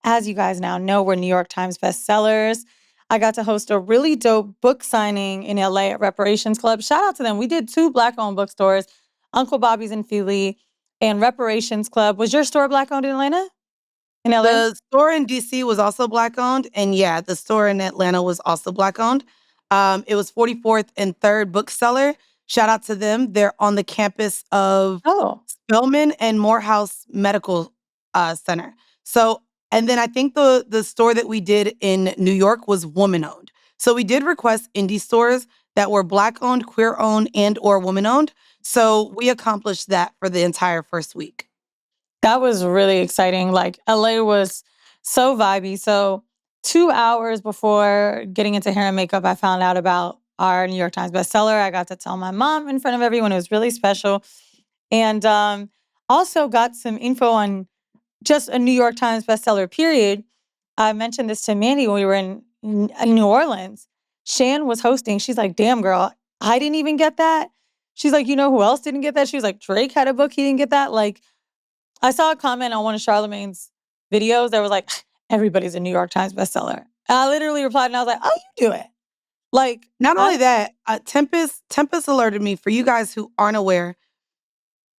as you guys now know, we're New York Times bestsellers. I got to host a really dope book signing in LA at Reparations Club. Shout out to them. We did 2 Black-owned bookstores, Uncle Bobby's in Philly and Reparations Club. Was your store Black-owned in Atlanta? In LA? The store in DC was also Black owned. And yeah, the store in Atlanta was also Black owned. It was 44th and 3rd Bookseller. Shout out to them. They're on the campus of Oh. Spelman and Morehouse Medical Center. So, and then I think the store that we did in New York was woman owned. So we did request indie stores that were Black owned, queer owned, and or woman owned. So we accomplished that for the entire first week. That was really exciting. Like LA was so vibey. So 2 hours before getting into hair and makeup, I found out about our New York Times bestseller. I got to tell my mom in front of everyone. It was really special. And also got some info on just a New York Times bestseller, period. I mentioned this to Mandii when we were in New Orleans. Shan was hosting. She's like, damn, girl, I didn't even get that. She's like, you know who else didn't get that? She was like, Drake had a book. He didn't get that. Like, I saw a comment on one of Charlamagne's videos that was like, everybody's a New York Times bestseller. And I literally replied and I was like, oh, you do it. Like, Not only that, Tempest alerted me, for you guys who aren't aware,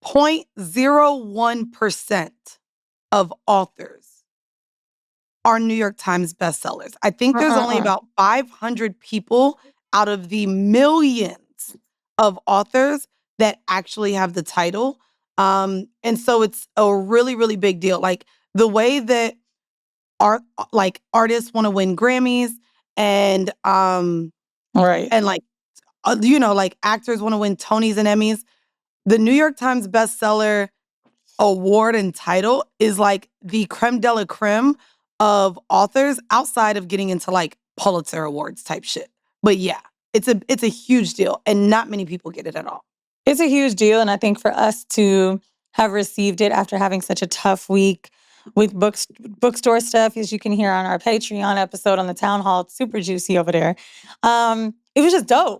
0.01% of authors are New York Times bestsellers. I think there's only about 500 people out of the millions of authors that actually have the title. And so it's a really, really big deal. Like the way that artists want to win Grammys and right. and like like actors want to win Tonys and Emmys. The New York Times bestseller award and title is like the creme de la creme of authors outside of getting into like Pulitzer Awards type shit. But yeah, it's a huge deal and not many people get it at all. It's a huge deal. And I think for us to have received it after having such a tough week with bookstore stuff, as you can hear on our Patreon episode on the town hall, it's super juicy over there. It was just dope.